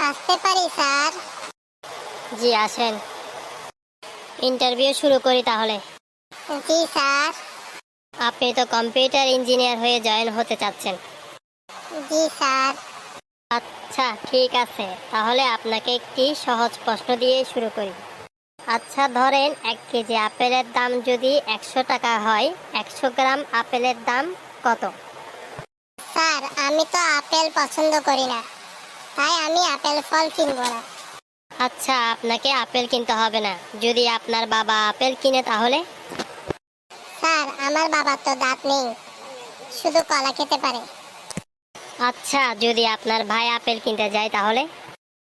আসতে পারি স্যার? জি আসেন। ইন্টারভিউ শুরু করি তাহলে। জি স্যার। আপনি তো কম্পিউটার ইঞ্জিনিয়ার হয়ে জয়েন হতে চাচ্ছেন। জি স্যার। আচ্ছা ঠিক আছে, তাহলে আপনাকে একটি সহজ প্রশ্ন দিয়ে শুরু করি। আচ্ছা ধরেন 1 কেজি আপেলের দাম যদি 100 টাকা হয়, 100 গ্রাম আপেলের দাম কত? স্যার আমি তো আপেল পছন্দ করি না, তাই আমি আপেল ফল কিনবো না। আচ্ছা আপনাকে আপেল কিনতে হবে না, যদি আপনার বাবা আপেল কিনে তাহলে? স্যার আমার বাবার তো দাঁত নেই, শুধু কলা খেতে পারে। আচ্ছা যদি আপনার ভাই আপেল কিনতে যায় তাহলে?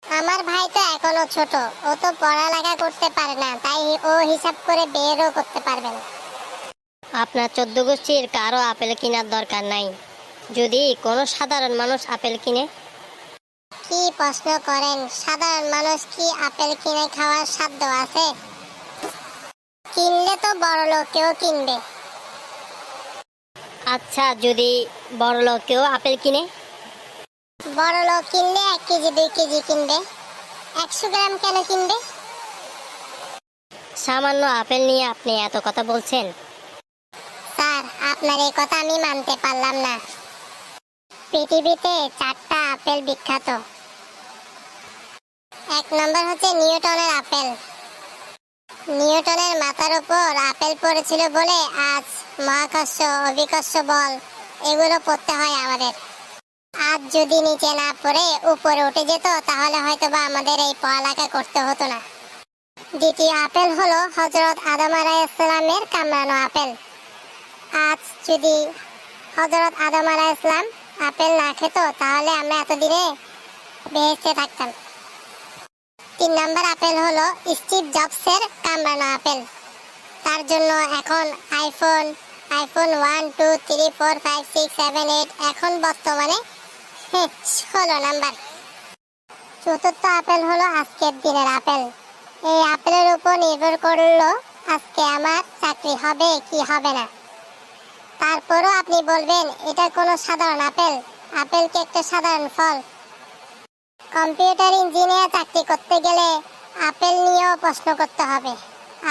আমার ভাই তো এখনো ছোট, ও তো পড়ালেখা করতে পারে না, তাই ও হিসাব করে বেরও করতে পারবে না। আপনার 14 গোষ্ঠীর কারো আপেল কেনার দরকার নাই, যদি কোনো সাধারণ মানুষ আপেল কিনে। কি প্রশ্ন করেন, সাধারণ মানুষ কি আপেল কিনে খাওয়ার সাধ্য আছে? কিনলে তো বড় লোক কেউ কিনবে। আচ্ছা যদি বড়লোক কেউ আপেল কিনে? বড় লোক কিনলে 1 কেজি 2 কেজি কিনবে, 100 গ্রাম কেন কিনবে? সামান্য আপেল নিয়ে আপনি এত কথা বলছেন? স্যার আপনার এই কথা আমি মানতে পারলাম না। পৃথিবীতে 4টা আপেল বিখ্যাত। 1 নম্বর হচ্ছে নিউটনের আপেল। নিউটনের মাথার উপর আপেল পড়েছিল বলে আজ মহাকর্ষ, অভিকর্ষ বল এগুলো পড়তে হয় আমাদের। আজ যদি নিচে না পড়ে উপরে উঠে যেত তাহলে হয়তোবা আমাদের এই পড়ালেখা করতে হতো না। দ্বিতীয় আপেল হলো হযরত আদম আলাইহিসসালামের কামড়ানো আপেল। আজ যদি হযরত আদম আলাইহিসসালাম আপেল না খেত তাহলে আমরা এতদিনে বেহেশতে থাকতাম। 3 নম্বর আপেল হলো স্টিভ জবসের কামড়ানো আপেল। তার জন্য এখন আইফোন 1 2 3 4 5 6 7 8 এখন বর্তমানে 16 নম্বর। চতুর্থ আপেল হলো আজকের দিনের আপেল। এই আপেলের উপর নির্ভর করলো আজকে আমার চাকরি হবে কি হবে না। তারপরও আপনি বলবেন এটা কোনো সাধারণ আপেল? আপেল কি একটা সাধারণ ফল? কম্পিউটার ইঞ্জিনিয়ার চাকরি করতে গেলে আপেল নিয়েও প্রশ্ন করতে হবে,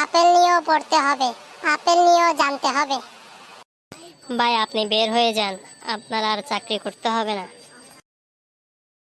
আপেল নিয়েও পড়তে হবে, আপেল নিয়েও জানতে হবে। ভাই আপনি বের হয়ে যান, আপনার আর চাকরি করতে হবে না।